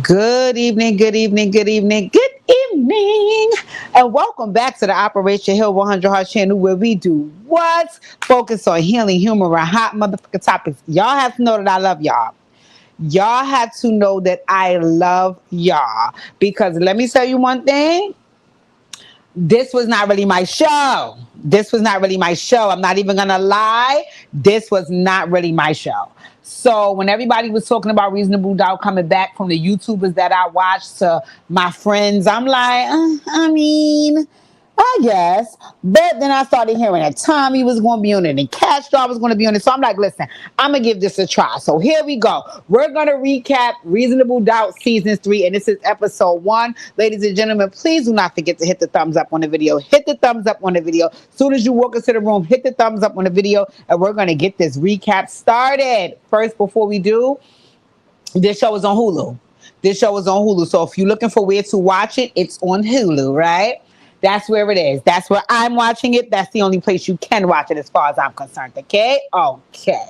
Good evening, good evening, good evening, good evening, and welcome back to the Operation Hill 100 Heart channel where we do what? Focus on healing, humor, and hot motherfucking topics. Y'all have to know that I love y'all. Y'all have to know that I love y'all because let me tell you one thing. This was not really my show. This was not really my show. I'm not even gonna lie. This was not really my show. So when everybody was talking about Reasonable Doubt coming back from the YouTubers that I watched to my friends, I'm like, I mean, I guess. But then I started hearing that Tommy was going to be on it and Cash Doll was going to be on it. So I'm like, listen, I'm going to give this a try. So here we go. We're going to recap Reasonable Doubt Season 3, and this is Episode 1. Ladies and gentlemen, please do not forget to hit the thumbs up on the video. Hit the thumbs up on the video. As soon as you walk into the room, hit the thumbs up on the video, and we're going to get this recap started. First, before we do, this show is on Hulu. This show is on Hulu. So if you're looking for where to watch it, it's on Hulu, right? That's where it is. That's where I'm watching it. That's the only place you can watch it as far as I'm concerned. Okay? Okay.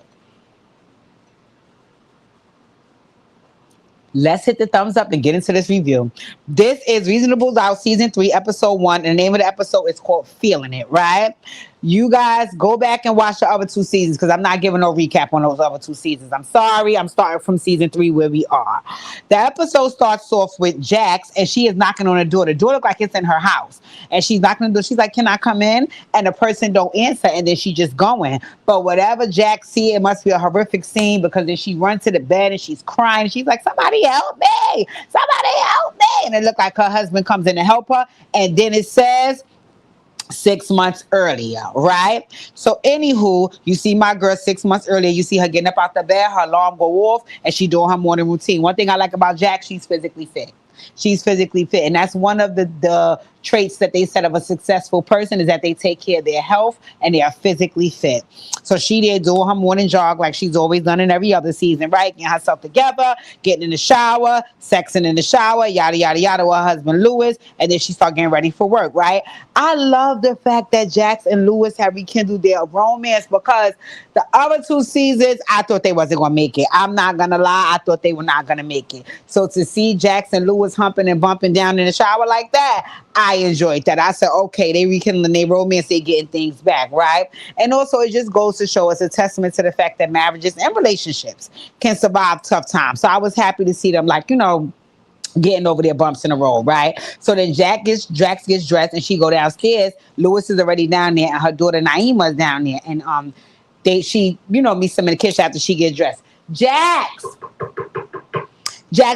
Let's hit the thumbs up and get into this review. This is Reasonable Doubt Season 3, Episode 1. And the name of the episode is called Feelin It, right? You guys go back and watch the other two seasons because I'm not giving no recap on those other two seasons. I'm sorry. I'm starting from Season 3 where we are. The episode starts off with Jax and she is knocking on the door. The door looks like it's in her house. And she's knocking on the door. She's like, can I come in? And the person don't answer. And then she just going. But whatever Jax see, it must be a horrific scene because then she runs to the bed and she's crying. She's like, somebody help me. Somebody help me. And it looked like her husband comes in to help her. And then it says, 6 months earlier, right? So, anywho, you see my girl 6 months earlier. You see her getting up out the bed, her alarm go off, and she doing her morning routine. One thing I like about Jack, she's physically fit. She's physically fit, and that's one of the traits that they said of a successful person is that they take care of their health and they are physically fit. So she there doing her morning jog like she's always done in every other season, right? Getting herself together, getting in the shower, sexing in the shower, yada yada yada with her husband Lewis, and then she start getting ready for work, right? I love the fact that Jax and Lewis have rekindled their romance because the other two seasons, I thought they wasn't gonna make it. I'm not gonna lie, I thought they were not gonna make it. So to see Jax and Lewis humping and bumping down in the shower like that, I enjoyed that. I said, okay, they rekindling their romance, they getting things back, right? And also it just goes to show us a testament to the fact that marriages and relationships can survive tough times. So I was happy to see them getting over their bumps in the road, right? So then Drax gets dressed and she go downstairs. Lewis is already down there and her daughter Naima is down there. And she meets them in the kitchen after she gets dressed. Jax,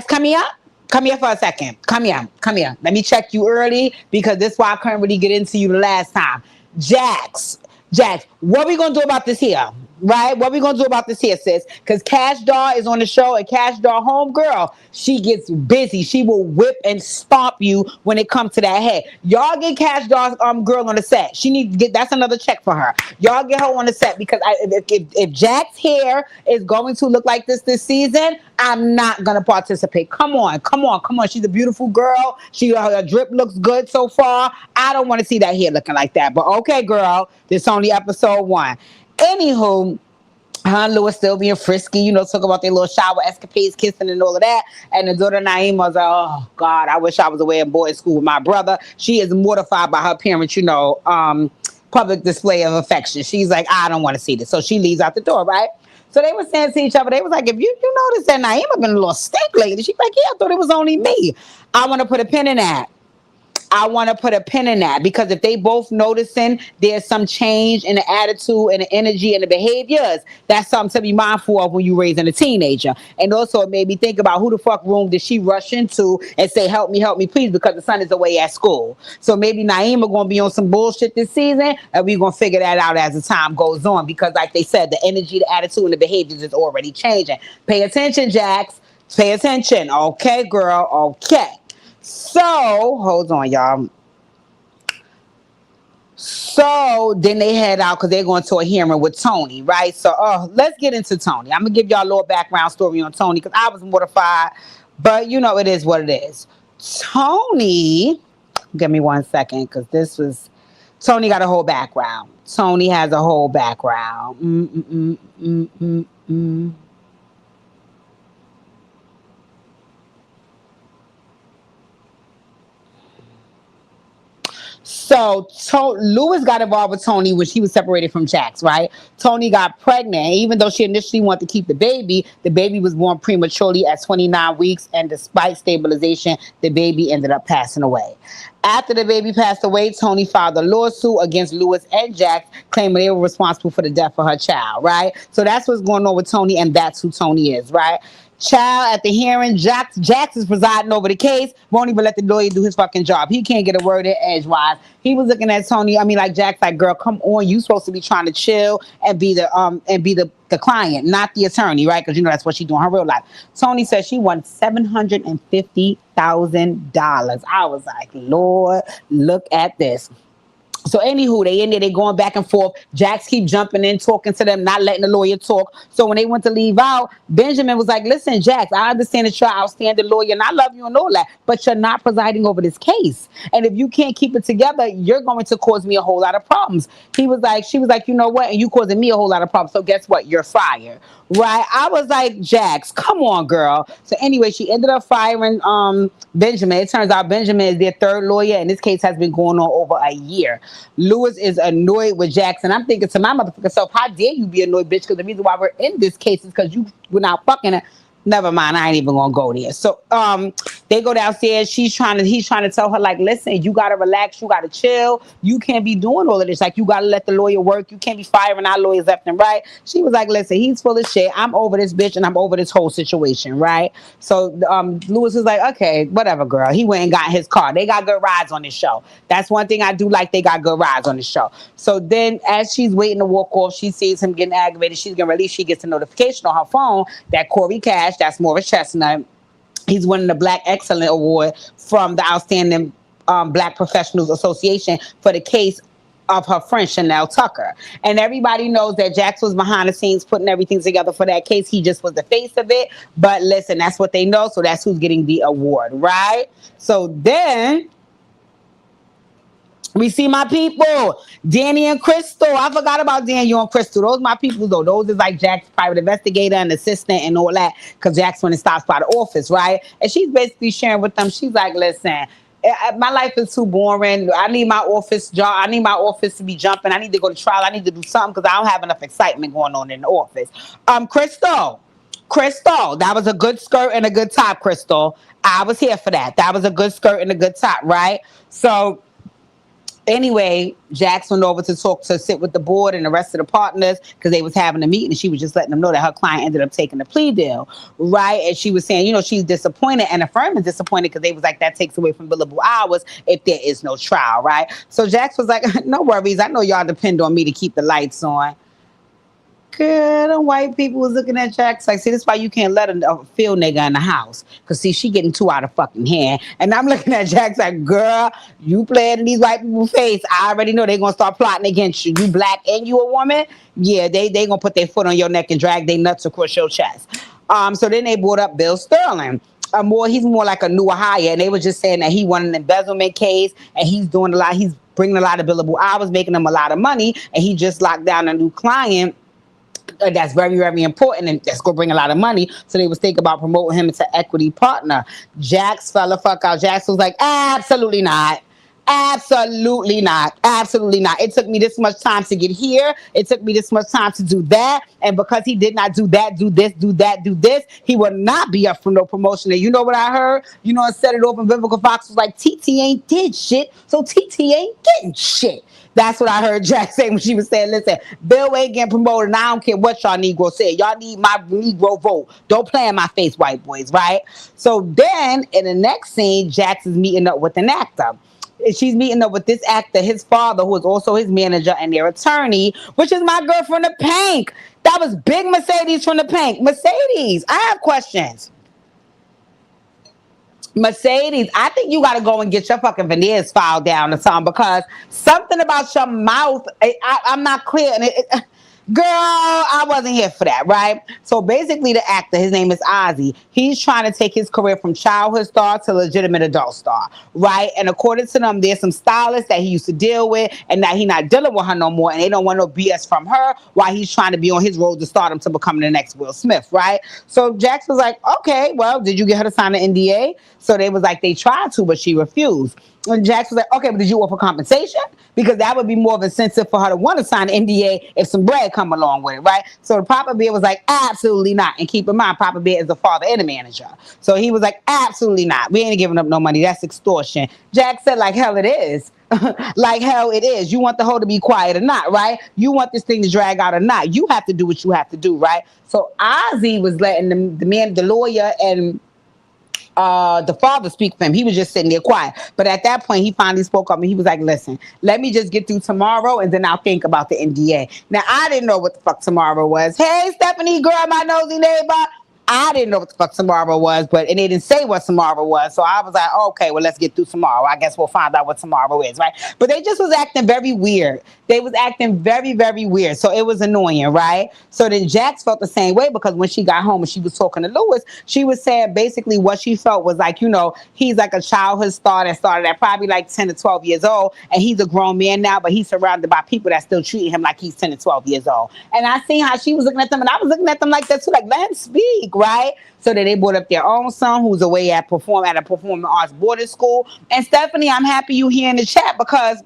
come here. Come here for a second. Come here. Come here. Let me check you early because this is why I couldn't really get into you the last time. Jax, what we gonna do about this here? Right? What we gonna do about this here, sis? Because Cash Doll is on the show, and Cash Doll, home girl, she gets busy. She will whip and stomp you when it comes to that head. Y'all get Cash Doll's girl on the set. She needs to get that's another check for her. Y'all get her on the set because if Jack's hair is going to look like this season, I'm not gonna participate. Come on. She's a beautiful girl. Her drip looks good so far. I don't want to see that hair looking like that. But okay, girl, this is only episode 1. Anywho, her and Lewis still being frisky, talk about their little shower escapades, kissing and all of that. And the daughter Naima was like, oh God, I wish I was away in boys' school with my brother. She is mortified by her parents, public display of affection. She's like, I don't want to see this. So she leaves out the door, right? So they were saying to each other, they was like, if you notice that Naima been a little stink lately, she's like, yeah, I thought it was only me. I want to put a pin in that. Because if they both noticing there's some change in the attitude and the energy and the behaviors, that's something to be mindful of when you're raising a teenager. And also it made me think about who the fuck room did she rush into and say, help me, please, because the son is away at school. So maybe Naima gonna be on some bullshit this season, and we're gonna figure that out as the time goes on. Because like they said, the energy, the attitude, and the behaviors is already changing. Pay attention, Jax. Pay attention. Okay, girl. Okay. So, hold on, y'all. So then they head out because they're going to a hearing with Tony, right? So, let's get into Tony. I'm going to give y'all a little background story on Tony because I was mortified, but it is what it is. Tony, give me 1 second because Tony got a whole background. Tony has a whole background. So Lewis got involved with Tony when she was separated from Jax, right? Tony got pregnant. Even though she initially wanted to keep the baby was born prematurely at 29 weeks, and despite stabilization, the baby ended up passing away. After the baby passed away, Tony filed a lawsuit against Lewis and Jax, claiming they were responsible for the death of her child, right? So that's what's going on with Tony, and that's who Tony is, right? Child, at the hearing, Jax is presiding over the case. Won't even let the lawyer do his fucking job. He can't get a word in edgewise. He was looking at Tony. I mean, like Jax, like, girl, come on. You supposed to be trying to chill and be the client, not the attorney, right? Because you know that's what she doing in her real life. Tony said she won $750,000. I was like, Lord, look at this. So anywho, they in there, they going back and forth. Jax keep jumping in, talking to them, not letting the lawyer talk. So when they went to leave out, Benjamin was like, listen, Jax, I understand that you're an outstanding lawyer and I love you and all that, but you're not presiding over this case. And if you can't keep it together, you're going to cause me a whole lot of problems. She was like, you know what? And you causing me a whole lot of problems. So guess what? You're fired. Right? I was like, Jax, come on, girl. So anyway, she ended up firing Benjamin. It turns out Benjamin is their third lawyer, and this case has been going on over a year. Lewis is annoyed with Jackson. I'm thinking to my motherfucking self, how dare you be annoyed, bitch? Because the reason why we're in this case is because you were not fucking her. Never mind, I ain't even gonna go there. So they go downstairs. He's trying to tell her, like, listen, you gotta relax, you gotta chill. You can't be doing all of this. Like, you gotta let the lawyer work. You can't be firing our lawyers left and right. She was like, listen, he's full of shit. I'm over this bitch and I'm over this whole situation, right? So Lewis was like, okay, whatever, girl. He went and got his car. They got good rides on this show. That's one thing I do like. They got good rides on the show. So then as she's waiting to walk off, she sees him getting aggravated. She's getting released. She gets a notification on her phone that Corey Cash, that's Morris Chestnut, he's winning the Black Excellent Award from the Outstanding Black Professionals Association for the case of her friend Chanel Tucker. And everybody knows that Jax was behind the scenes putting everything together for that case. He just was the face of it. But listen, that's what they know. So that's who's getting the award, right? So then we see my people, Danny and Crystal. I forgot about Daniel and Crystal. Those my people, though. Those is like Jack's private investigator and assistant and all that. Because Jack's when it stops by the office, right? And she's basically sharing with them. She's like, listen, my life is too boring. I need my office job. I need my office to be jumping. I need to go to trial. I need to do something because I don't have enough excitement going on in the office. Crystal, that was a good skirt and a good top, Crystal. I was here for that. That was a good skirt and a good top, right? So anyway, Jax went over to sit with the board and the rest of the partners because they was having a meeting, and she was just letting them know that her client ended up taking the plea deal, right? And she was saying, you know, she's disappointed, and the firm is disappointed because they was like, that takes away from billable hours if there is no trial, right? So Jax was like, no worries, I know y'all depend on me to keep the lights on. Girl, them white people was looking at Jax like, see, this is why you can't let a field nigga in the house. Because, see, she getting too out of fucking hand. And I'm looking at Jax like, girl, you playing in these white people's face. I already know they're going to start plotting against you. You black and you a woman? Yeah, they going to put their foot on your neck and drag their nuts across your chest. So then they brought up Bill Sterling. He's more like a newer hire. And they were just saying that he won an embezzlement case and he's doing a lot. He's bringing a lot of billable hours, making them a lot of money. And he just locked down a new client that's very, very important, and that's going to bring a lot of money. So they was thinking about promoting him into equity partner. Jax fell the fuck out. Jax was like, absolutely not. Absolutely not. Absolutely not. It took me this much time to get here. It took me this much time to do that. And because he did not do that, do this, do that, do this, he will not be up for no promotion. And you know what I heard? You know, I said it over, and Vivica Fox was like, TT ain't did shit, so TT ain't getting shit. That's what I heard Jack say when she was saying, listen, Bill ain't getting promoted, and I don't care what y'all Negro say. Y'all need my Negro vote. Don't play in my face, white boys, right? So then, in the next scene, Jax is meeting up with an actor. She's meeting up with this actor, his father, who is also his manager and their attorney, which is my girl from the Pink. That was Big Mercedes from the Pink. Mercedes, I have questions. Mercedes, I think you got to go and get your fucking veneers filed down or something, because something about your mouth, I'm not clear. And Girl, I wasn't here for that, right? So basically, the actor, his name is Ozzy. He's trying to take his career from childhood star to legitimate adult star, right? And according to them, there's some stylists that he used to deal with, and that he's not dealing with her no more, and they don't want no BS from her. While he's trying to be on his road to stardom to becoming the next Will Smith, right? So Jax was like, okay, well, did you get her to sign an NDA? So they was like, they tried to, but she refused. And Jax was like, okay, but did you offer compensation? Because that would be more of an incentive for her to want to sign an NDA if some bread come along with it, right? So the Papa Bear was like, absolutely not. And keep in mind, Papa Bear is the father and the manager. So he was like, absolutely not. We ain't giving up no money. That's extortion. Jack said, like hell it is. Like hell it is. You want the hoe to be quiet or not, right? You want this thing to drag out or not. You have to do what you have to do, right? So Ozzy was letting the man, the lawyer, and the father speak for him. He was just sitting there quiet. But at that point, he finally spoke up and he was like, listen, let me just get through tomorrow and then I'll think about the NDA. Now, I didn't know what the fuck tomorrow was. Hey, Stephanie, girl, my nosy neighbor. I didn't know what the fuck tomorrow was, and they didn't say what tomorrow was. So I was like, okay, well, let's get through tomorrow. I guess we'll find out what tomorrow is, right? But they just was acting very weird. They was acting very, very weird. So it was annoying, right? So then Jax felt the same way because when she got home and she was talking to Lewis, she was saying basically what she felt was like, he's like a childhood star that started at probably like 10 to 12 years old. And he's a grown man now, but he's surrounded by people that still treat him like he's 10 to 12 years old. And I seen how she was looking at them and I was looking at them like that too, like, let him speak, right? So that they brought up their own son who's away at a performing arts boarding school. And Stephanie, I'm happy you here in the chat because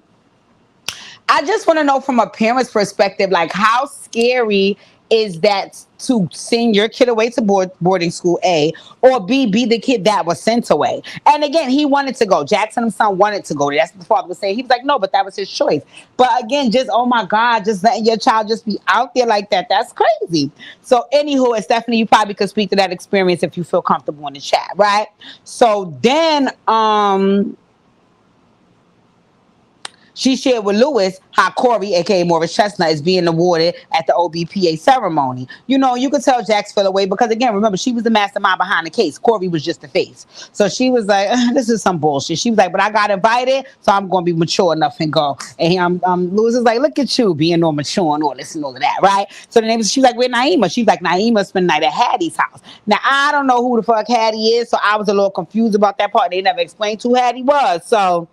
I just want to know from a parent's perspective, like how scary is that to send your kid away to boarding school, A, or B, be the kid that was sent away. And again, he wanted to go. Jackson, his son, wanted to go. That's what the father was saying. He was like, no, but that was his choice. But again, just, oh my God, just letting your child just be out there like that, that's crazy. So anywho, and Stephanie, you probably could speak to that experience if you feel comfortable in the chat, right? So then, she shared with Lewis how Corey, aka Morris Chestnut, is being awarded at the OBPA ceremony. You could tell Jax fell away because, again, remember, she was the mastermind behind the case. Corey was just the face. So she was like, this is some bullshit. She was like, but I got invited, so I'm going to be mature enough and go. And Lewis is like, look at you being all mature and all this and all of that, right? So the name is, she's like, where Naima? She's like, Naima spent the night at Hattie's house. Now, I don't know who the fuck Hattie is, so I was a little confused about that part. They never explained who Hattie was, so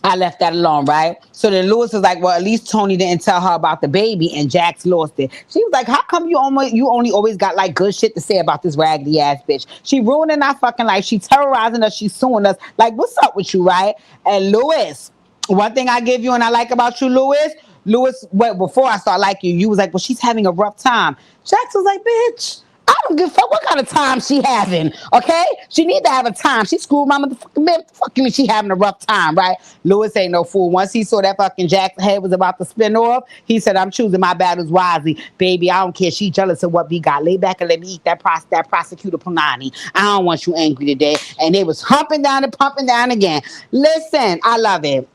I left that alone, right? So then Lewis was like, well, at least Tony didn't tell her about the baby, and Jax lost it. She was like, how come you only always got like good shit to say about this raggedy ass bitch? She ruining our fucking life. She terrorizing us. She's suing us. Like, what's up with you, right? And Lewis, one thing I give you and I like about you, Lewis, well, before I start liking you was like, well, she's having a rough time. Jax was like, bitch, I don't give a fuck what kind of time she having, okay? She need to have a time. She screwed my motherfucking man. Fucking she having a rough time, right? Lewis ain't no fool. Once he saw that fucking Jack's head was about to spin off, he said, I'm choosing my battles wisely. Baby, I don't care. She jealous of what we got. Lay back and let me eat that prosecutor punani. I don't want you angry today. And they was humping down and pumping down again. Listen, I love it.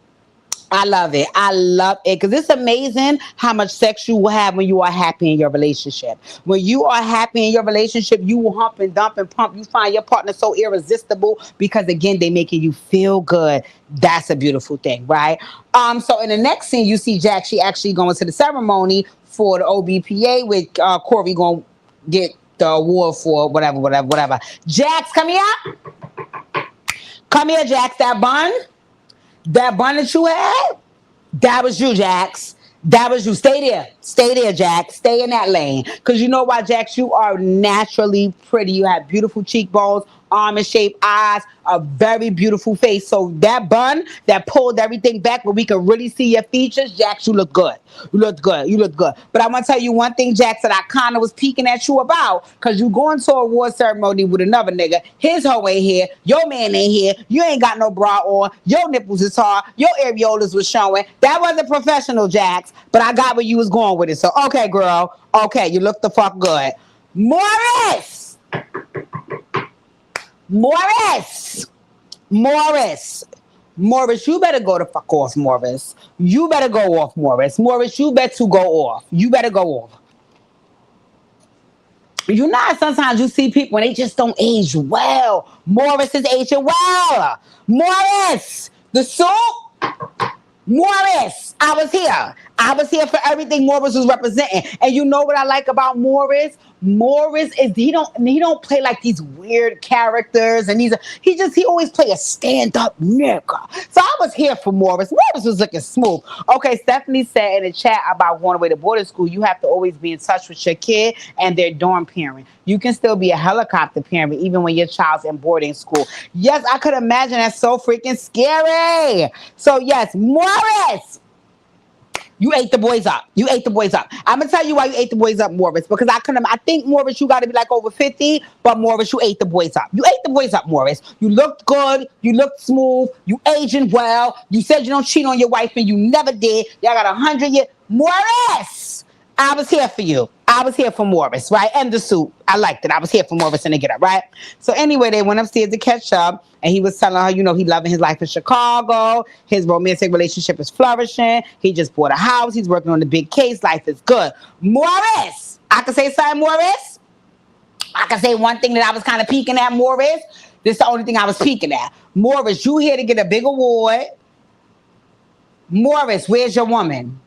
I love it. I love it because it's amazing how much sex you will have when you are happy in your relationship. When you are happy in your relationship, you will hump and dump and pump. You find your partner so irresistible because, again, they making you feel good. That's a beautiful thing, right? So in the next scene, you see Jack. She actually going to the ceremony for the OBPA with Corey going to get the award for whatever. Jax, come here. Come here, Jax. That bun that you had, that was you, Jax. That was you. Stay there. Stay there, Jax. Stay in that lane. Because you know why, Jax? You are naturally pretty. You have beautiful cheekbones, almond-shaped eyes, a very beautiful face. So that bun that pulled everything back where we can really see your features, Jax, you look good. You look good. You look good. But I want to tell you one thing, Jax, that I kind of was peeking at you about because you going to a award ceremony with another nigga. His hoe ain't here. Your man ain't here. You ain't got no bra on. Your nipples is hard. Your areolas was showing. That wasn't professional, Jax, but I got where you was going with it. So, okay, girl. Okay, you look the fuck good. Morris! Morris, you better go the fuck off, Morris. You better go off, Morris. Morris, you better go off. You better go off. You know how sometimes you see people and they just don't age well. Morris is aging well. Morris, the soup. Morris, I was here. I was here for everything Morris was representing. And you know what I like about Morris? Morris is he don't play like these weird characters, and he always play a stand up nigga. So I was here for Morris. Morris was looking smooth. Okay, Stephanie said in the chat about going away to boarding school, you have to always be in touch with your kid and their dorm parent. You can still be a helicopter parent even when your child's in boarding school. Yes, I could imagine that's so freaking scary. So yes, Morris. You ate the boys up. You ate the boys up. I'm gonna tell you why you ate the boys up, Morris. Because I think Morris, you got to be like over 50. But Morris, you ate the boys up. You ate the boys up, Morris. You looked good. You looked smooth. You aging well. You said you don't cheat on your wife, and you never did. Y'all got 100 years, Morris. I was here for you. I was here for Morris, right? And the suit. I liked it. I was here for Morris and to get up, right? So anyway, they went upstairs to catch up, and he was telling her, he loving his life in Chicago. His romantic relationship is flourishing. He just bought a house. He's working on the big case. Life is good. Morris! I can say something, Morris? I can say one thing that I was kind of peeking at, Morris. This is the only thing I was peeking at. Morris, you here to get a big award. Morris, where's your woman?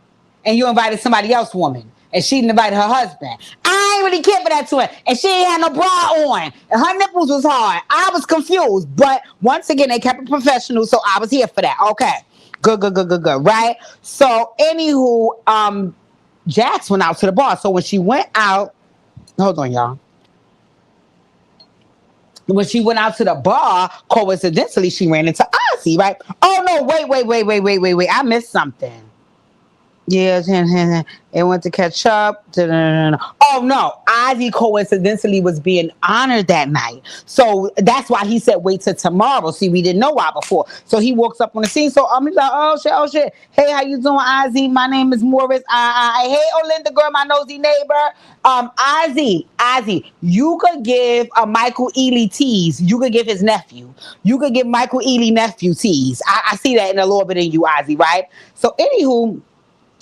And you invited somebody else woman. And she invited her husband. I ain't really care for that twin. And she ain't had no bra on. And her nipples was hard. I was confused. But once again, they kept it professional, so I was here for that. Okay. Good. Right? So, anywho, Jax went out to the bar. So when she went out, hold on, y'all. When she went out to the bar, coincidentally, she ran into Ozzy, right? Oh, no, wait. I missed something. Yeah, it went to catch up. Oh no, Ozzy coincidentally was being honored that night. So that's why he said wait till tomorrow. See, we didn't know why before. So he walks up on the scene. So he's like, oh shit. Hey, how you doing, Ozzy? My name is Morris. Hey, Olinda girl, my nosy neighbor. Ozzy, you could give a Michael Ealy tease. You could give his nephew. You could give Michael Ealy nephew tease. I see that in a little bit in you, Ozzy, right? So anywho,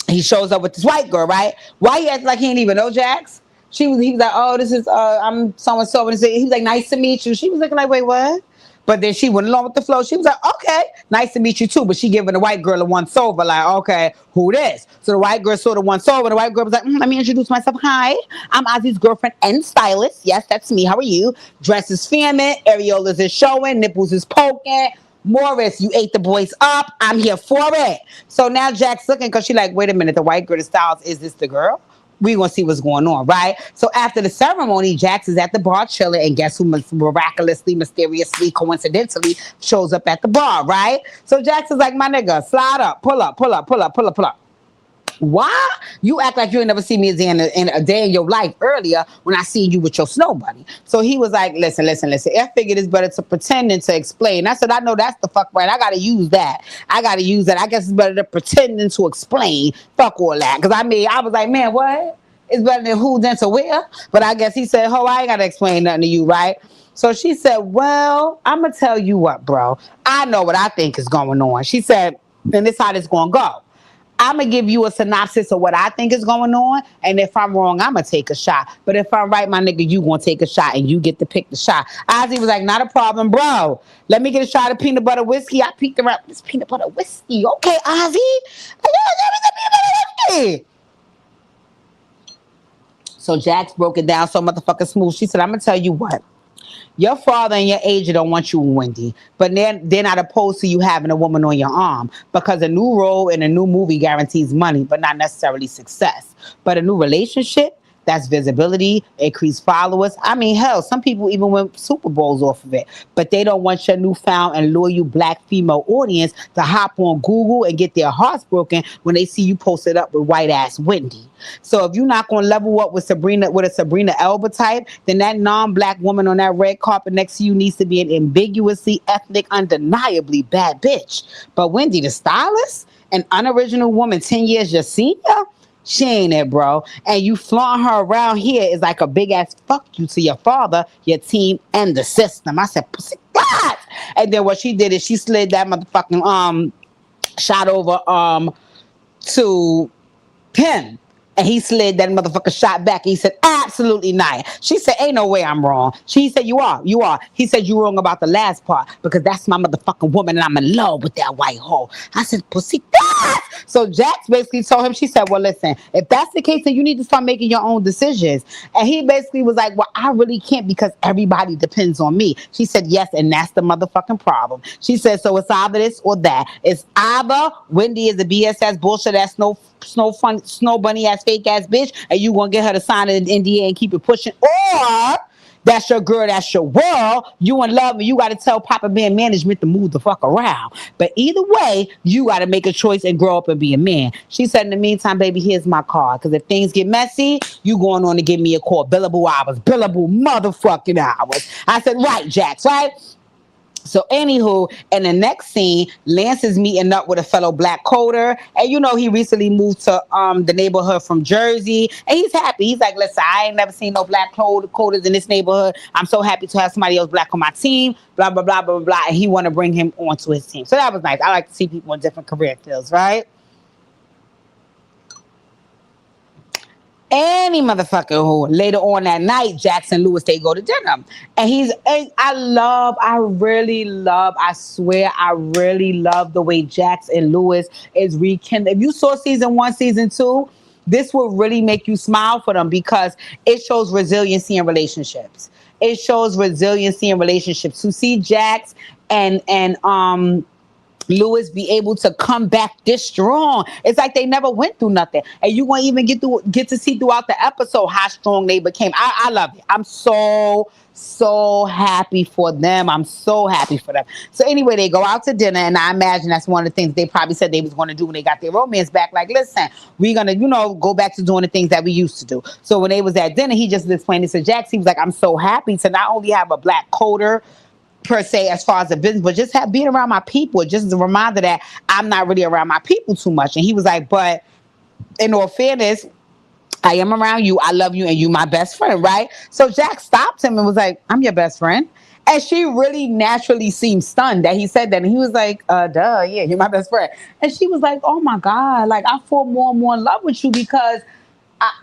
he shows up with this white girl, right? Why he acting like he didn't even know Jax? He was like, oh, this is, I'm so-and-so. And he was like, nice to meet you. She was looking like, wait, what? But then she went along with the flow. She was like, okay, nice to meet you too. But she giving the white girl a once over, like, okay, who this? So the white girl saw the once over. The white girl was like, let me introduce myself. Hi, I'm Ozzy's girlfriend and stylist. Yes, that's me. How are you? Dress is feminine. Areolas is showing. Nipples is poking. Morris, you ate the boys up. I'm here for it. So now Jack's looking because she's like, wait a minute, the white girl, the styles, is this the girl? We gonna see what's going on, right? So after the ceremony, Jax is at the bar chilling, and guess who miraculously, mysteriously, coincidentally shows up at the bar, right? So Jax is like, my nigga, slide up, pull up. Why? You act like you ain't never seen me in a day in your life earlier when I seen you with your snow bunny. So he was like, listen. I figured it's better to pretend than to explain. I said, I know that's the fuck right. I got to use that. I guess it's better to pretend than to explain. Fuck all that. Because I was like, man, what? It's better than who than to where? But I guess he said, I ain't got to explain nothing to you, right? So she said, well, I'm going to tell you what, bro. I know what I think is going on. She said, and this is how this going to go. I'm going to give you a synopsis of what I think is going on. And if I'm wrong, I'm going to take a shot. But if I'm right, my nigga, you going to take a shot and you get to pick the shot. Ozzy was like, not a problem, bro. Let me get a shot of peanut butter whiskey. I peeked around this peanut butter whiskey. Okay, Ozzy. So Jax broke it down so motherfucking smooth. She said, I'm going to tell you what. Your father and your agent don't want you, Wendy, but they're not opposed to you having a woman on your arm because a new role in a new movie guarantees money, but not necessarily success. But a new relationship, that's visibility, increased followers. I mean, hell, some people even win Super Bowls off of it, but they don't want your newfound and loyal black female audience to hop on Google and get their hearts broken when they see you posted up with white ass Wendy. So if you're not going to level up with a Sabrina Elba type, then that non-black woman on that red carpet next to you needs to be an ambiguously ethnic, undeniably bad bitch. But Wendy, the stylist, an unoriginal woman 10 years your senior, she ain't it, bro. And you flaunt her around here is like a big ass fuck you to your father, your team, and the system. I said, pussy God. And then what she did is she slid that motherfucking shot over to him. And he slid that motherfucker shot back. He said, absolutely not. She said, ain't no way I'm wrong. She said, you are. You are. He said, you wrong about the last part because that's my motherfucking woman and I'm in love with that white hoe. I said, pussy, that. So Jax basically told him, she said, well, listen, if that's the case, then you need to start making your own decisions. And he basically was like, well, I really can't because everybody depends on me. She said, yes, and that's the motherfucking problem. She said, so it's either this or that. It's either Wendy is a BS ass bullshit ass snow bunny ass fake ass bitch, and you gonna get her to sign an NDA and keep it pushing, or that's your girl, that's your world. You in love, and you got to tell Papa Bear management to move the fuck around. But either way, you got to make a choice and grow up and be a man. She said, in the meantime, baby, here's my card. Because if things get messy, you going on to give me a call. Billable hours, billable motherfucking hours. I said, right, Jax, right? So, anywho, in the next scene, Lance is meeting up with a fellow black coder, and you know he recently moved to the neighborhood from Jersey, and he's happy. He's like, "Listen, I ain't never seen no black coders in this neighborhood. I'm so happy to have somebody else black on my team." Blah blah blah blah blah. And he want to bring him onto his team. So that was nice. I like to see people in different career fields, right? Any motherfucker who later on that night, Jackson Lewis, they go to dinner. And I really love, I swear, I really love the way Jackson Lewis is rekindled. If you saw season one, season two, this will really make you smile for them because it shows resiliency in relationships. It shows resiliency in relationships. To see Jax and Lewis be able to come back this strong. It's like they never went through nothing. And you won't even get to see throughout the episode how strong they became. I love it. I'm so happy for them. I'm so happy for them. So anyway, they go out to dinner, and I imagine that's one of the things they probably said they was going to do when they got their romance back. Like, listen, we're going to, go back to doing the things that we used to do. So when they was at dinner, he just explained it to Jax. He was like, I'm so happy to not only have a black coder per se as far as the business, but just being around my people, just as a reminder that I'm not really around my people too much. And he was like, but in all fairness, I am around you, I love you, and you my best friend, right? So Jack stopped him and was like, I'm your best friend. And she really naturally seemed stunned that he said that. And he was like, duh, yeah, you're my best friend. And she was like, oh my God, like I fall more and more in love with you because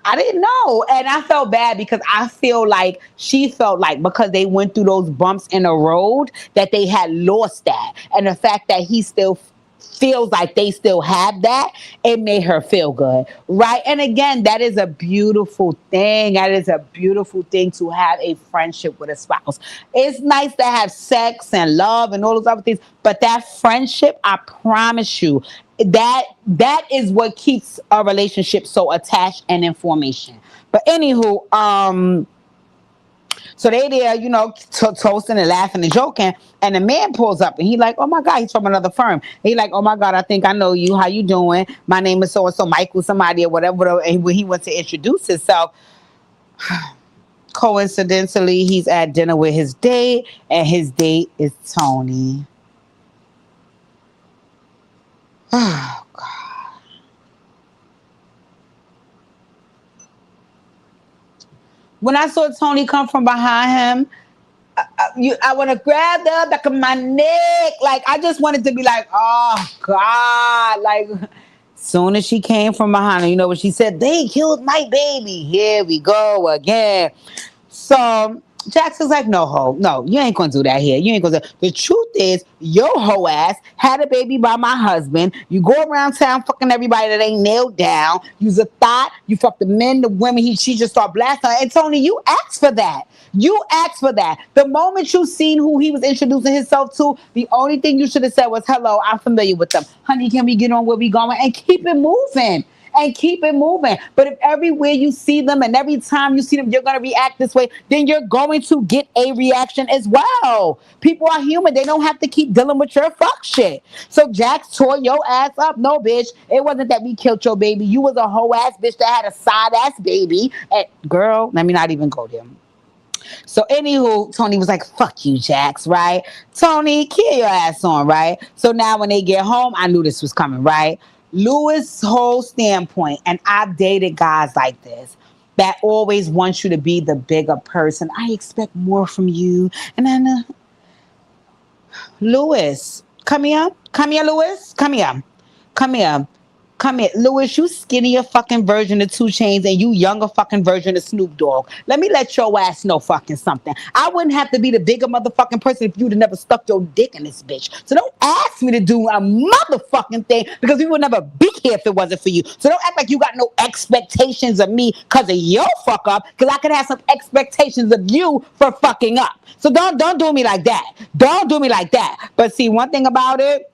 I didn't know. And I felt bad because I feel like she felt like because they went through those bumps in the road that they had lost that. And the fact that he still feels like they still have that, it made her feel good. Right. And again, that is a beautiful thing. That is a beautiful thing to have a friendship with a spouse. It's nice to have sex and love and all those other things, but that friendship, I promise you, that is what keeps a relationship so attached and in formation. But anywho, so they there, toasting and laughing and joking, and the man pulls up and he like, oh my God, he's from another firm. He like, oh my God, I think I know you. How you doing? My name is so and so, Michael, somebody or whatever. And when he went to introduce himself, coincidentally, he's at dinner with his date, and his date is Tony. Oh God. When I saw Tony come from behind him, I want to grab the back of my neck. Like, I just wanted to be like, oh, God. Like, soon as she came from behind her, you know what she said? They killed my baby. Here we go again. So Jackson's like, no, ho, no, you ain't gonna do that here. You ain't gonna do that. The truth is, your hoe ass had a baby by my husband. You go around town fucking everybody that ain't nailed down. You's a thought. You fuck the men, the women. She just start blasting her. And Tony, you asked for that. You asked for that. The moment you seen who he was introducing himself to, the only thing you should have said was, hello, I'm familiar with them. Honey, can we get on where we going? And keep it moving. And keep it moving. But if everywhere you see them and every time you see them, you're going to react this way, then you're going to get a reaction as well. People are human. They don't have to keep dealing with your fuck shit. So Jax tore your ass up. No, bitch. It wasn't that we killed your baby. You was a whole ass bitch that had a side ass baby. And girl, let me not even go there. So anywho, Tony was like, fuck you, Jax, right? Tony, kill your ass on, right? So now when they get home, I knew this was coming, right? Lewis' whole standpoint, and I've dated guys like this that always want you to be the bigger person. I expect more from you. And then, Lewis, come here. Come here, Lewis. Come here. Come here. come here. Lewis, you skinnier fucking version of Two Chains and you younger fucking version of Snoop Dogg. Let me let your ass know fucking something. I wouldn't have to be the bigger motherfucking person if you'd have never stuck your dick in this bitch. So don't ask me to do a motherfucking thing because we would never be here if it wasn't for you. So don't act like you got no expectations of me because of your fuck up, because I could have some expectations of you for fucking up. So don't do me like that. Don't do me like that. But see, one thing about it,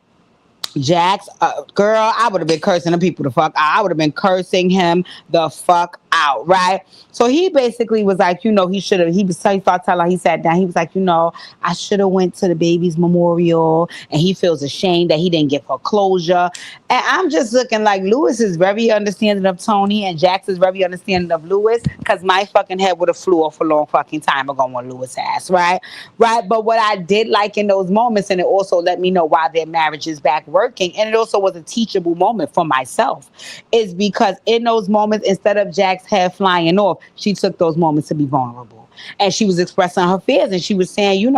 Jax, girl, I would have been cursing the people the fuck out. I would have been cursing him the fuck out, right? So he basically was like, he should have. He started telling her. He sat down. He was like, I should have went to the baby's memorial, and he feels ashamed that he didn't give her closure. And I'm just looking like Lewis is very understanding of Tony, and Jax is very understanding of Lewis, because my fucking head would have flew off a long fucking time ago on Lewis' ass, right? Right. But what I did like in those moments, and it also let me know why their marriage is back working, and it also was a teachable moment for myself, is because in those moments, instead of Jack's head flying off, she took those moments to be vulnerable, and she was expressing her fears, and she was saying,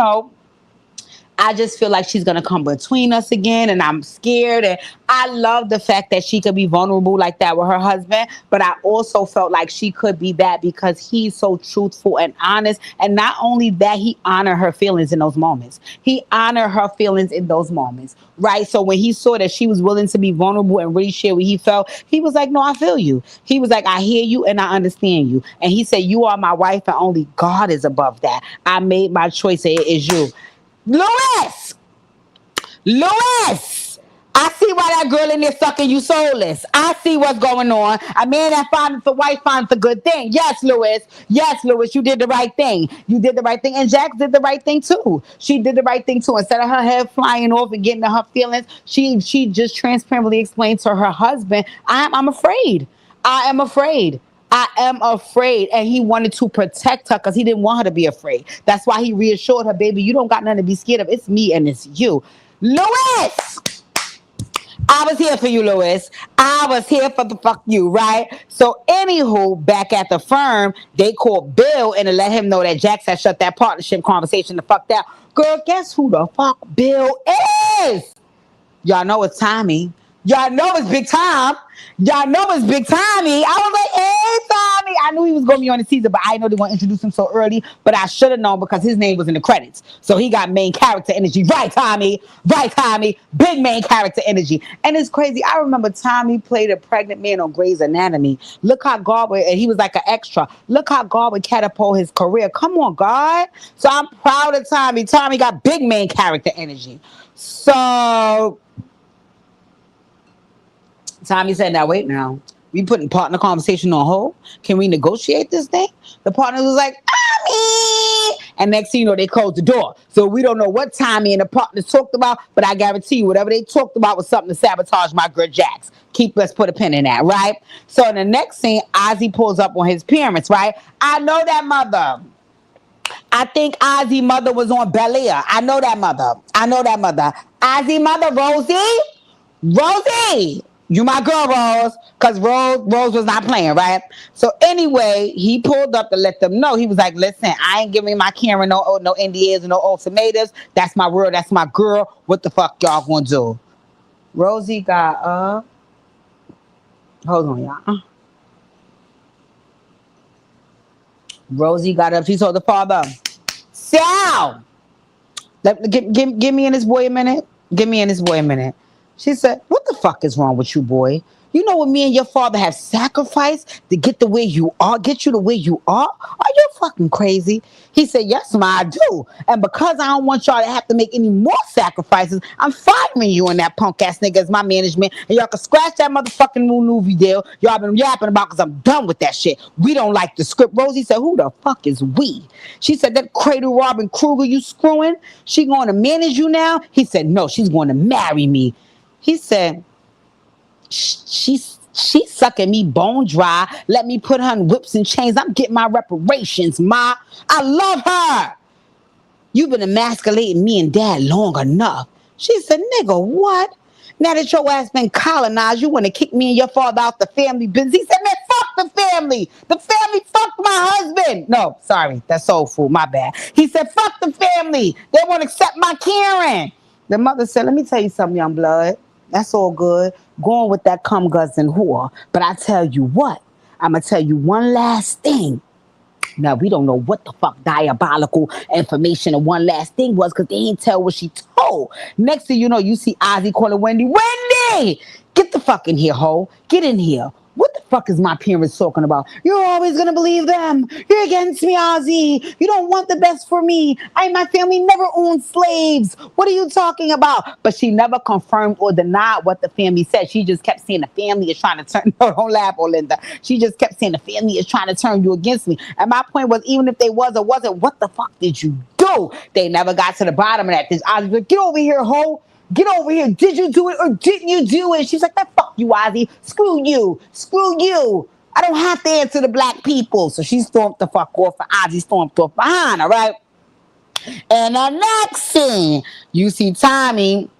I just feel like she's gonna come between us again, and I'm scared. And I love the fact that she could be vulnerable like that with her husband, but I also felt like she could be that because he's so truthful and honest. And not only that, he honored her feelings in those moments. He honored her feelings in those moments, right? So when he saw that she was willing to be vulnerable and really share what he felt, he was like, "No, I feel you." He was like, "I hear you and I understand you." And he said, "You are my wife, and only God is above that. I made my choice, and it is you." Louis! Louis! I see why that girl in there sucking you soulless. I see what's going on. A man that finds the wife finds a good thing. Yes, Louis. Yes, Louis, you did the right thing. You did the right thing. And Jax did the right thing too. She did the right thing too. Instead of her head flying off and getting to her feelings, she just transparently explained to her husband, I'm afraid. I am afraid. I am afraid. And he wanted to protect her because he didn't want her to be afraid. That's why he reassured her, "Baby, you don't got nothing to be scared of. It's me and it's you." Louis! I was here for you, Louis. I was here for the fuck you, right? So, anywho, back at the firm, they called Bill and to let him know that Jax had shut that partnership conversation the fuck down. Girl, guess who the fuck Bill is? Y'all know it's Tommy. Y'all know it's Big Tom. Y'all know it's Big Tommy. I was like, "Hey, Tommy." I knew he was going to be on the season, but I didn't know they were going to introduce him so early. But I should have known because his name was in the credits. So he got main character energy. Right, Tommy. Right, Tommy. Big main character energy. And it's crazy. I remember Tommy played a pregnant man on Grey's Anatomy. Look how God would, and he was like an extra. Look how God would catapult his career. Come on, God. So I'm proud of Tommy. Tommy got big main character energy. So Tommy said, "Now wait, now we putting partner conversation on hold. Can we negotiate this thing?" The partner was like, "Tommy," and next thing you know, they closed the door. So we don't know what Tommy and the partners talked about, but I guarantee you, whatever they talked about was something to sabotage my girl Jax. Let's put a pin in that, right? So in the next scene, Ozzy pulls up on his parents, right? I know that mother. I think Ozzy mother was on Bel Air. I know that mother. I know that mother. Ozzy mother, Rosie. Rosie, you my girl, Rose, because Rose was not playing, right? So anyway, he pulled up to let them know. He was like, "Listen, I ain't giving my Karen no NDAs and no ultimatums. That's my word. That's my girl. What the fuck y'all gonna do?" Rosie got hold on, y'all. Rosie got up. She told the father, "Sal, give me and this boy a minute. Give me and this boy a minute." She said, "What the fuck is wrong with you, boy? You know what me and your father have sacrificed to get the way you are, get you the way you are? Are you fucking crazy?" He said, "Yes, ma, I do. And because I don't want y'all to have to make any more sacrifices, I'm firing you and that punk ass nigga as my management. And y'all can scratch that motherfucking new movie deal y'all been yapping about because I'm done with that shit. We don't like the script." Rosie said, "Who the fuck is we?" She said, "That Cradle Robin Kruger you screwing? She going to manage you now?" He said, "No, she's going to marry me." He said, she's sucking me bone dry. Let me put her in whips and chains. I'm getting my reparations, ma. I love her. You've been emasculating me and dad long enough." She said, "Nigga, what? Now that your ass been colonized, you want to kick me and your father out the family business?" He said, "Man, fuck the family. The family fucked my husband." No, sorry, that's soul food. My bad. He said, "Fuck the family. They won't accept my Karen." The mother said, "Let me tell you something, young blood. That's all good. Going with that cum guzzling whore. But I tell you what, I'm gonna tell you one last thing. Now we don't know what the fuck diabolical information and one last thing was because they ain't tell what she told. Next thing you know, you see Ozzy calling Wendy, Wendy! Get the fuck in here, ho. Get in here. What the fuck is my parents talking about? You're always gonna believe them. You're against me, Ozzy. You don't want the best for me. I and my family never owned slaves. What are you talking about? But she never confirmed or denied what the family said. She just kept saying the family is trying to turn. No, don't laugh, Olinda. She just kept saying the family is trying to turn you against me. And my point was, even if they was or wasn't, what the fuck did you do? They never got to the bottom of that. This Ozzy was like, get over here, ho. Get over here. Did you do it or didn't you do it? She's like, that fuck you, Ozzy. Screw you. Screw you. I don't have to answer to black people. So she stormed the fuck off and Ozzy stormed off behind her, right? And the next scene, you see Tommy,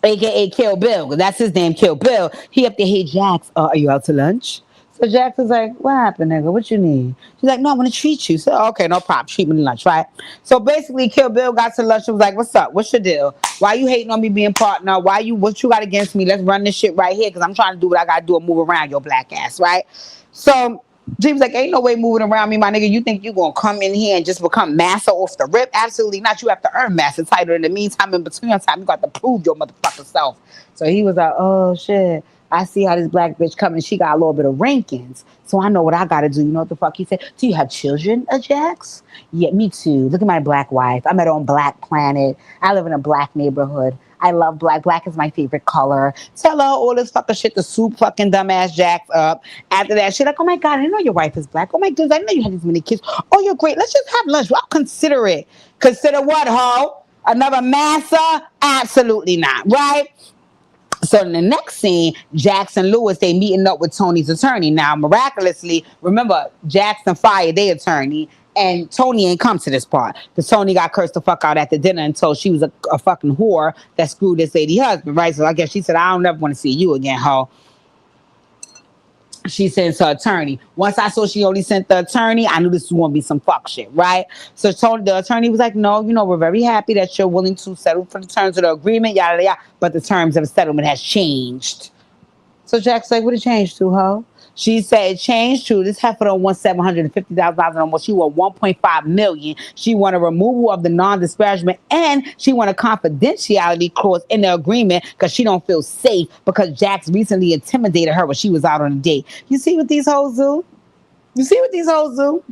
aka Kill Bill, because that's his name, Kill Bill. He up there, hey Jax, are you out to lunch? So Jax was like, what happened, nigga? What you need? She's like, no, I want to treat you. So, okay, no problem. Treat me to lunch, right? So basically, Kill Bill got to lunch and was like, what's up? What's your deal? Why you hating on me being partner? What you got against me? Let's run this shit right here because I'm trying to do what I got to do and move around your black ass, right? So James like, ain't no way moving around me, my nigga. You think you gonna come in here and just become master off the rip? Absolutely not. You have to earn master title. In the meantime, in between time, you got to prove your motherfucking self. So he was like, oh shit. I see how this black bitch coming. She got a little bit of rankings. So I know what I gotta do. You know what the fuck he said? Do you have children, Ajax? Yeah, me too. Look at my black wife. I met her on Black Planet. I live in a black neighborhood. I love black. Black is my favorite color. Tell her all this fucking shit to soup fucking dumbass Jax up. After that, shit like, oh my God, I didn't know your wife is black. Oh my goodness, I didn't know you had these many kids. Oh, you're great. Let's just have lunch. Well, I'll consider it. Consider what, ho? Another massa? Absolutely not, right? So in the next scene, Jackson Lewis, they meeting up with Tony's attorney. Now, miraculously, remember, Jackson fired their attorney, and Tony ain't come to this part. Because Tony got cursed the fuck out at the dinner and told she was a fucking whore that screwed this lady husband, right? So I guess she said, I don't ever want to see you again, ho. She sends her attorney. Once I saw she only sent the attorney, I knew this was going to be some fuck shit, right? So Tony, the attorney was like, no, we're very happy that you're willing to settle for the terms of the agreement, yada, yada, but the terms of the settlement has changed. So Jack's like, what it changed to, ho? She said it changed to this heifer don't want $750,000 no more. She want 1.5 million. She want a removal of the non-disparagement and she want a confidentiality clause in the agreement because she don't feel safe because Jax recently intimidated her when she was out on a date. You see what these hoes do? You see what these hoes do?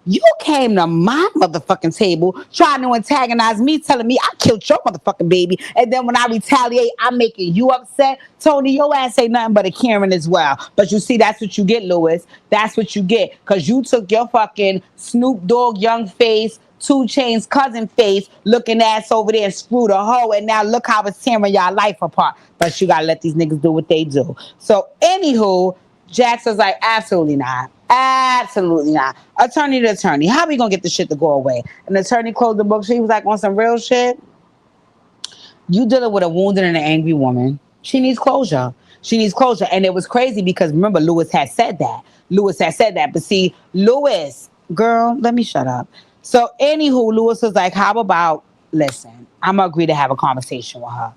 You came to my motherfucking table trying to antagonize me, telling me I killed your motherfucking baby. And then when I retaliate, I'm making you upset. Tony, your ass ain't nothing but a Karen as well. But you see, that's what you get, Lewis. That's what you get. Because you took your fucking Snoop Dogg young face, 2 Chainz cousin face, looking ass over there and screwed a hoe. And now look how it's tearing y'all life apart. But you got to let these niggas do what they do. So, anywho, Jackson's like, absolutely not. Absolutely not. Attorney to attorney. How we gonna get this shit to go away? And the attorney closed the book. She was like, on some real shit, you dealing with a wounded and an angry woman. She needs closure. She needs closure. And it was crazy because remember, Lewis had said that. Lewis had said that. But see, Lewis, girl, let me shut up. So, anywho, Lewis was like, how about, listen, I'm gonna agree to have a conversation with her.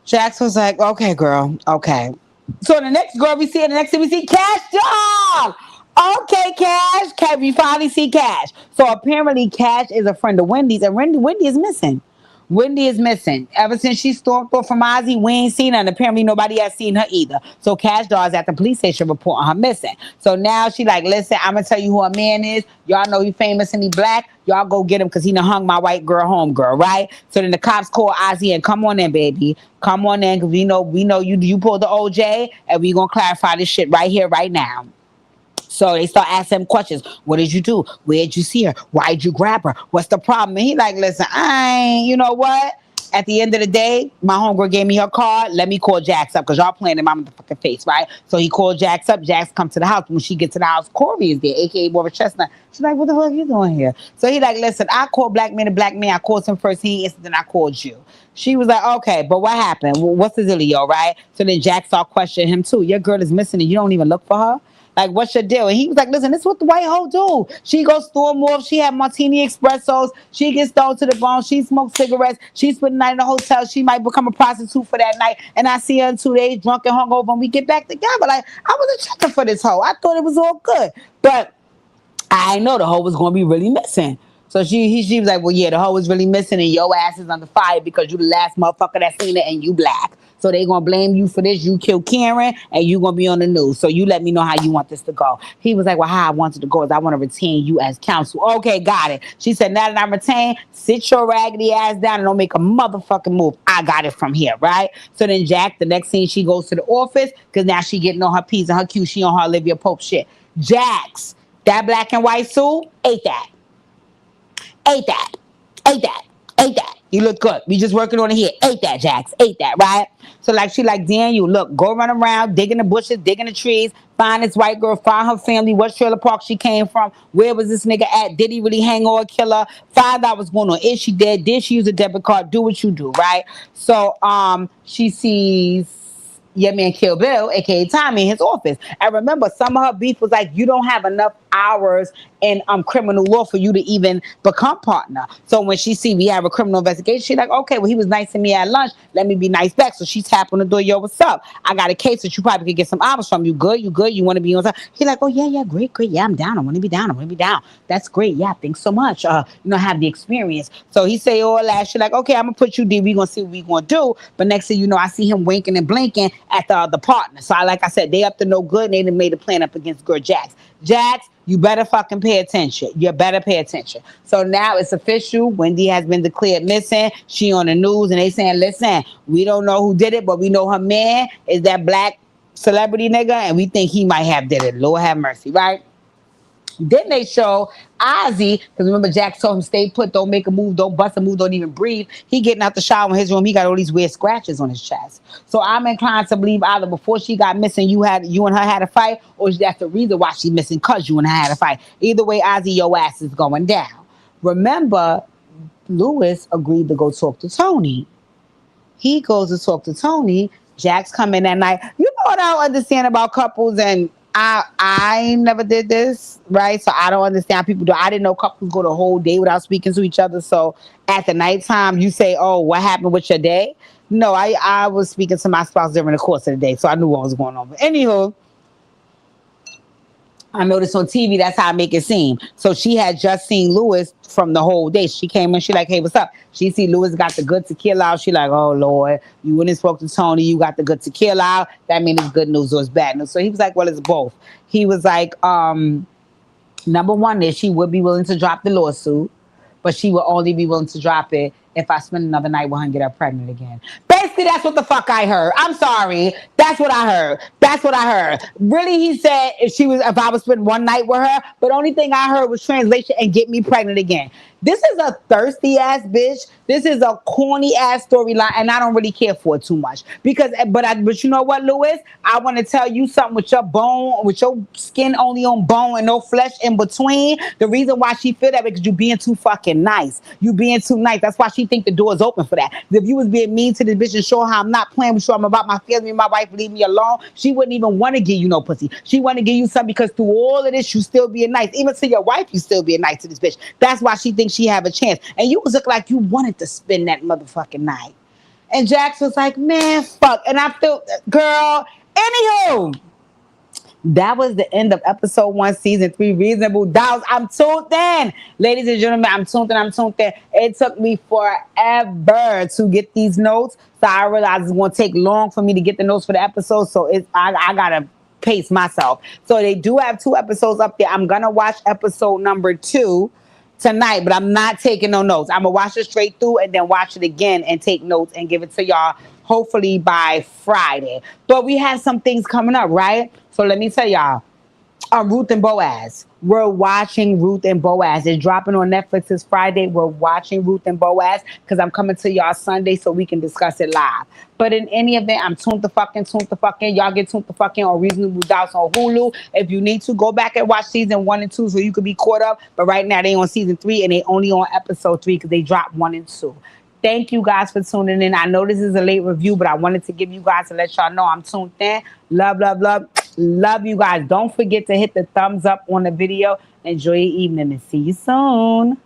Jax was like, okay, girl, okay. So the next girl we see, and the next thing we see, Cash Dog. Okay, Cash. We finally see Cash. So apparently, Cash is a friend of Wendy's, and Wendy is missing. Wendy is missing. Ever since she stormed off from Ozzy, we ain't seen her, and apparently nobody has seen her either. So Cash Doll is at the police station reporting her missing. So now she like, listen, I'm gonna tell you who a man is. Y'all know he famous and he black. Y'all go get him because he done hung my white girl home girl, right? So then the cops call Ozzy and come on in, baby. Come on in, because we know you pulled the OJ, and we gonna clarify this shit right here, right now. So they start asking him questions. What did you do? Where'd you see her? Why'd you grab her? What's the problem? And he like, listen, you know what? At the end of the day, my homegirl gave me her card. Let me call Jax up because y'all playing in my motherfucking face, right? So he called Jax up. Jax come to the house. When she gets to the house, Corey is there, a.k.a. Barbara Chestnut. She's like, what the fuck are you doing here? So he like, listen, I called black man to black man. I called him first. He answered, then I called you. She was like, okay, but what happened? What's the dealio, right? So then Jax started questioning him too. Your girl is missing and you don't even look for her? Like, what's your deal? And he was like, listen, this is what the white hoe do. She goes storm off. She have martini espressos. She gets stoned to the bone. She smokes cigarettes. She spend the night in the hotel. She might become a prostitute for that night. And I see her in 2 days drunk and hungover and we get back together. Like, I wasn't checking for this hoe. I thought it was all good. But I know the hoe was gonna be really missing. So she was like, well, yeah, the hoe was really missing, and your ass is under fire because you the last motherfucker that seen it, and you black. So they gonna blame you for this. You killed Karen, and you gonna be on the news. So you let me know how you want this to go. He was like, well, how I want it to go is I want to retain you as counsel. Okay, got it. She said, now that I'm retained, sit your raggedy ass down and don't make a motherfucking move. I got it from here, right? So then Jack, the next scene, she goes to the office because now she getting on her P's and her Q's. She on her Olivia Pope shit. Jax, that black and white suit, ate that. Ate that. Ate that. Ate that. You look good. We just working on it here. Ate that, Jax. Ate that, right? So like she like, Daniel, look, go run around, digging the bushes, digging the trees, find this white girl, find her family, what trailer park she came from, where was this nigga at, did he really hang or kill her, find out what's going on. Is she dead? Did she use a debit card? Do what you do, right? So she sees your man Kill Bill, aka Tommy, in his office. And remember, some of her beef was like, you don't have enough hours in criminal law for you to even become partner. So when she see we have a criminal investigation, she's like, okay, well, he was nice to me at lunch. Let me be nice back. So she tapped on the door, yo, what's up? I got a case that you probably could get some hours from. You good? You good? You want to be on time? He like, oh, yeah, great. Yeah, I'm down. I want to be down. I want to be down. That's great. Yeah, thanks so much. Have the experience. So he say all that. She like, okay, I'm going to put you deep. We going to see what we going to do. But next thing you know, I see him winking and blinking at the other partner. So like I said, they up to no good. And they done made a plan up against girl Jax. Jax, you better fucking pay attention. You better pay attention. So now it's official. Wendy has been declared missing. She on the news and they saying, listen, we don't know who did it, but we know her man is that black celebrity nigga and we think he might have did it. Lord have mercy, right? Then they show Ozzy, because remember Jack told him stay put, don't make a move, don't bust a move, don't even breathe. He getting out the shower in his room, he got all these weird scratches on his chest. So I'm inclined to believe either before she got missing, you and her had a fight, or that's the reason why she's missing, because you and her had a fight. Either way, Ozzy, your ass is going down. Remember, Lewis agreed to go talk to Tony. He goes to talk to Tony. Jack's coming that night. You know what I don't understand about couples, and I never did this, right? So I don't understand how people do. I didn't know couples go the whole day without speaking to each other. So at the nighttime, you say, oh, what happened with your day? No, I was speaking to my spouse during the course of the day, so I knew what was going on. But anywho, I noticed on TV, that's how I make it seem. So she had just seen Lewis from the whole day. She came in, she like, hey, what's up? She see Lewis got the good to kill out. She like, oh, Lord, you went and spoke to Tony. You got the good to kill out. That means it's good news or it's bad news. So he was like, well, it's both. He was like, number one is she would be willing to drop the lawsuit, but she will only be willing to drop it if I spend another night with her and get her pregnant again. Basically, that's what the fuck I heard. I'm sorry. That's what I heard. That's what I heard. Really, he said if I would spend one night with her, but the only thing I heard was translation and get me pregnant again. This is a thirsty ass bitch. This is a corny ass storyline, and I don't really care for it too much. But you know what, Lewis? I want to tell you something with your bone, with your skin only on bone and no flesh in between. The reason why she feel that because you being too fucking nice. You being too nice. That's why she think the door is open for that. If you was being mean to this bitch and show her I'm not playing with you, I'm about my feelings, my wife leave me alone, she wouldn't even want to give you no pussy. She want to give you something because through all of this, you still being nice. Even to your wife, you still being nice to this bitch. That's why she thinks she have a chance. And you was look like you wanted to spend that motherfucking night. And Jax was like, man, fuck. And I feel, girl, anywho, that was the end of episode 1, season 3, Reasonable Doubts. I'm tuned in. Ladies and gentlemen, I'm tuned in. It took me forever to get these notes. So I realized it's going to take long for me to get the notes for the episode. So I got to pace myself. So they do have 2 episodes up there. I'm going to watch episode number 2 tonight, but I'm not taking no notes. I'm going to watch it straight through and then watch it again and take notes and give it to y'all hopefully by Friday. But we have some things coming up, right? So let me tell y'all, Ruth and Boaz. We're watching Ruth and Boaz. It's dropping on Netflix this Friday. We're watching Ruth and Boaz because I'm coming to y'all Sunday so we can discuss it live. But in any event, I'm tuned the fucking. Y'all get tuned the fucking on Reasonable Doubts on Hulu. If you need to, go back and watch season 1 and 2 so you could be caught up. But right now they on season 3 and they only on episode 3 because they dropped 1 and 2. Thank you guys for tuning in. I know this is a late review, but I wanted to give you guys to let y'all know I'm tuned in. Love, love, love. Love you guys. Don't forget to hit the thumbs up on the video. Enjoy your evening and see you soon.